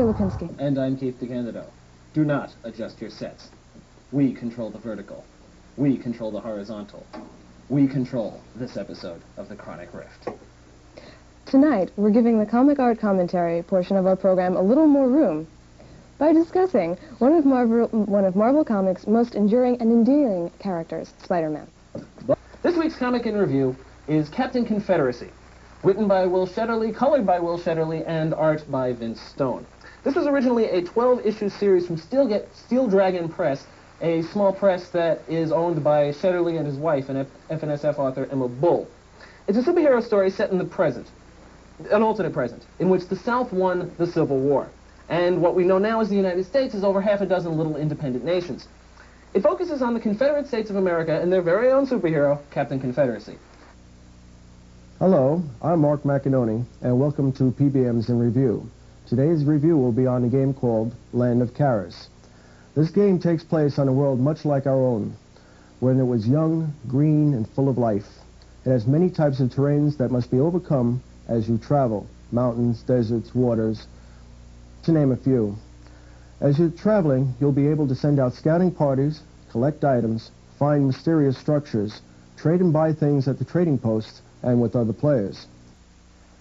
Lipinski. And I'm Keith DeCandido. Do not adjust your sets. We control the vertical. We control the horizontal. We control this episode of The Chronic Rift. Tonight, we're giving the comic art commentary portion of our program a little more room by discussing one of Marvel Comics' most enduring and endearing characters, Spider-Man. This week's comic in review is Captain Confederacy, written by Will Shetterly, colored by Will Shetterly, and art by Vince Stone. This was originally a 12-issue series from Steel Dragon Press, a small press that is owned by Shetterly and his wife, and FNSF author Emma Bull. It's a superhero story set in the present, an alternate present, in which the South won the Civil War. And what we know now as the United States is over half a dozen little independent nations. It focuses on the Confederate States of America and their very own superhero, Captain Confederacy. Hello, I'm Mark McInerney, and welcome to PBM's in Review. Today's review will be on a game called Land of Karis. This game takes place on a world much like our own, when it was young, green, and full of life. It has many types of terrains that must be overcome as you travel: mountains, deserts, waters, to name a few. As you're traveling, you'll be able to send out scouting parties, collect items, find mysterious structures, trade and buy things at the trading posts, and with other players.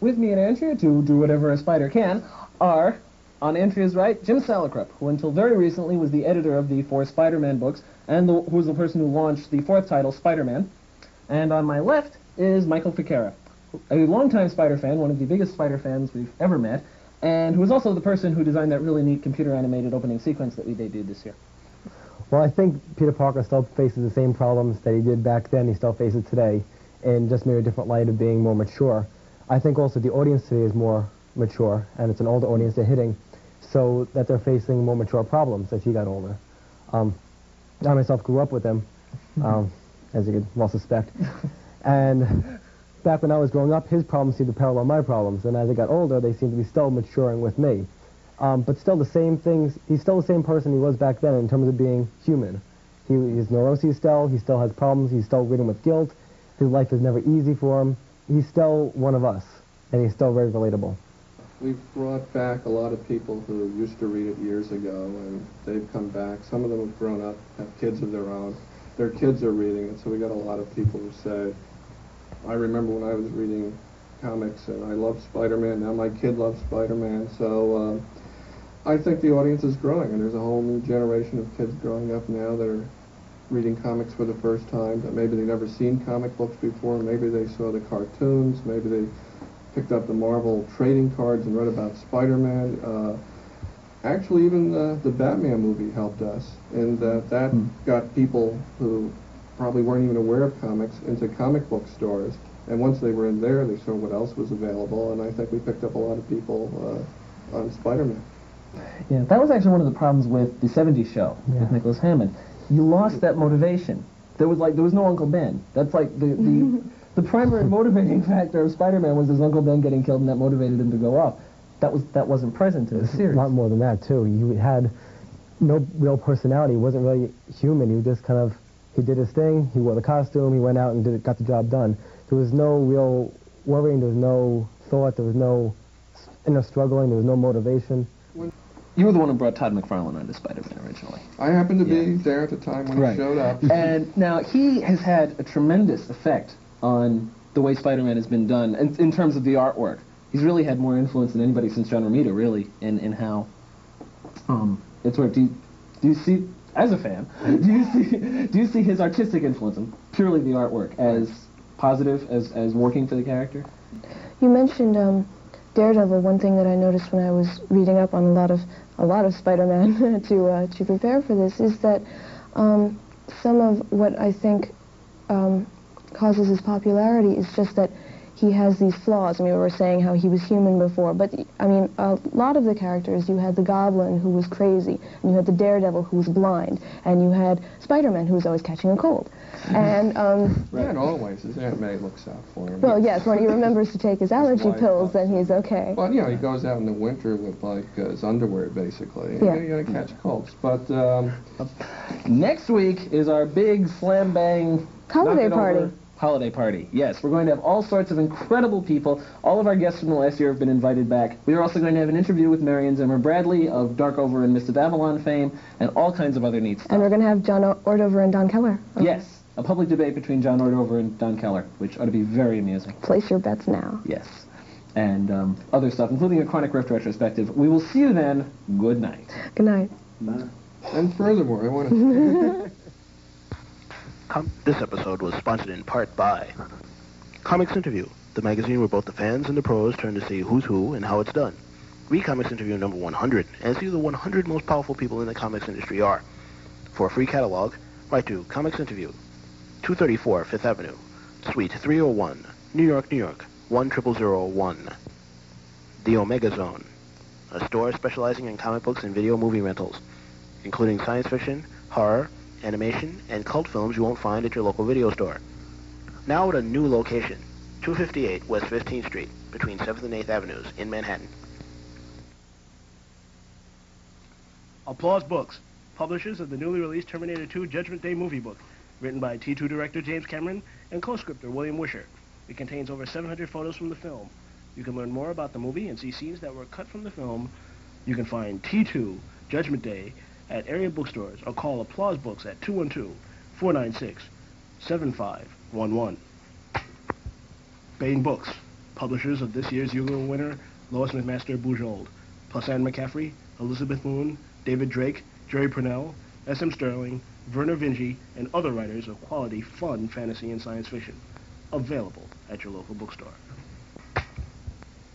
With me in Antria to do whatever a spider can are, on Antria's right, Jim Salicrup, who until very recently was the editor of the 4 Spider-Man books, and who was the person who launched the 4th title, Spider-Man. And on my left is Michael Ficara, a longtime Spider fan, one of the biggest Spider fans we've ever met, and who is also the person who designed that really neat computer-animated opening sequence that we debuted this year. Well, I think Peter Parker still faces the same problems that he did back then. He still faces today, in just maybe a different light of being more mature. I think also the audience today is more mature, and it's an older audience they're hitting, so that they're facing more mature problems as he got older. I myself grew up with him, as you could well suspect, and back when I was growing up, his problems seemed to parallel my problems, and as I got older, they seem to be still maturing with me. But still the same things, he's still the same person he was back then in terms of being human. He's neuroses still, he still has problems, he's still reading with guilt, his life is never easy for him. He's still one of us, and he's still very relatable. We've brought back a lot of people who used to read it years ago, and they've come back. Some of them have grown up, have kids of their own. Their kids are reading it, so we got a lot of people who say, I remember when I was reading comics and I loved Spider-Man, now my kid loves Spider-Man, so I think the audience is growing, and there's a whole new generation of kids growing up now that are reading comics for the first time, that maybe they've never seen comic books before, maybe they saw the cartoons, maybe they picked up the Marvel trading cards and read about Spider-Man. Actually, even the Batman movie helped us, and that got people who probably weren't even aware of comics into comic book stores, and once they were in there, they saw what else was available, and I think we picked up a lot of people on Spider-Man. Yeah, that was actually one of the problems with the 70s show with Nicholas Hammond. You lost that motivation. There was no Uncle Ben. That's like the primary motivating factor of Spider-Man was his Uncle Ben getting killed, and that motivated him to go off. That wasn't present in the series. A lot more than that too. He had no real personality. He wasn't really human. He just kind of, he did his thing. He wore the costume. He went out and got the job done. There was no real worrying. There was no thought. There was no inner struggling. There was no motivation. You were the one who brought Todd McFarlane onto Spider-Man originally. I happened to be there at the time when he showed up. And now he has had a tremendous effect on the way Spider-Man has been done in terms of the artwork. He's really had more influence than anybody since John Romita, really, in how it's worked. Do you see, as a fan, do you see his artistic influence, and purely the artwork, as positive, as working for the character? You mentioned Daredevil. One thing that I noticed when I was reading up on a lot of Spider-Man to prepare for this is that some of what I think causes his popularity is just that he has these flaws. I mean, we were saying how he was human before, but I mean, a lot of the characters, you had the Goblin who was crazy, and you had the Daredevil who was blind, and you had Spider-Man who was always catching a cold. And not always. His Aunt May looks out for him. Well, yes, when he remembers to take his allergy pills, then he's okay. Well, he goes out in the winter with like his underwear, basically. Yeah. You gotta catch colds. But next week is our big slam bang holiday party. holiday party. Yes, we're going to have all sorts of incredible people. All of our guests from the last year have been invited back. We are also going to have an interview with Marion Zimmer Bradley of Darkover and Mist of Avalon fame, and all kinds of other neat stuff. And we're going to have John Ordover and Don Keller. Yes, a public debate between John Ordover and Don Keller, which ought to be very amusing. Place your bets now. Yes. And other stuff, including a Chronic Rift retrospective. We will see you then. Good night. Good night. Bye. And furthermore, I want to... This episode was sponsored in part by Comics Interview, the magazine where both the fans and the pros turn to see who's who and how it's done. Read Comics Interview number 100 and see who the 100 most powerful people in the comics industry are. For a free catalog, write to Comics Interview, 234 Fifth Avenue, Suite 301, New York, New York, 10001. The Omega Zone, a store specializing in comic books and video movie rentals, including science fiction, horror, animation, and cult films you won't find at your local video store. Now at a new location, 258 West 15th Street, between 7th and 8th Avenues in Manhattan. Applause Books, publishers of the newly released Terminator 2 Judgment Day movie book, written by T2 director James Cameron and co-scripter William Wisher. It contains over 700 photos from the film. You can learn more about the movie and see scenes that were cut from the film. You can find T2 Judgment Day at area bookstores or call Applause Books at 212-496-7511. Bain Books, publishers of this year's Hugo winner Lois McMaster Bujold, plus Anne McCaffrey, Elizabeth Moon, David Drake, Jerry Purnell, S.M. Sterling, Werner Vinge, and other writers of quality, fun, fantasy, and science fiction. Available at your local bookstore.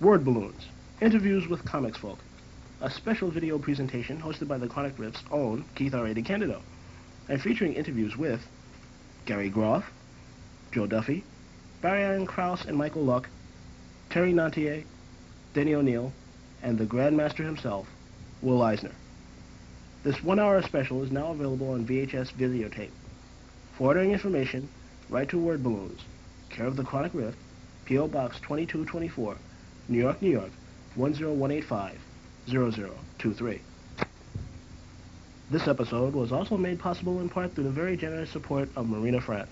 Word Balloons, interviews with comics folk. A special video presentation hosted by the Chronic Rift's own Keith R. A. DeCandido, and featuring interviews with Gary Groff, Joe Duffy, Barry Allen Krause and Michael Luck, Terry Nantier, Denny O'Neill, and the Grandmaster himself, Will Eisner. This one-hour special is now available on VHS videotape. For ordering information, write to Word Balloons, care of the Chronic Rift, P.O. Box 2224, New York, New York, 10185. 0023. This episode was also made possible in part through the very generous support of Marina France.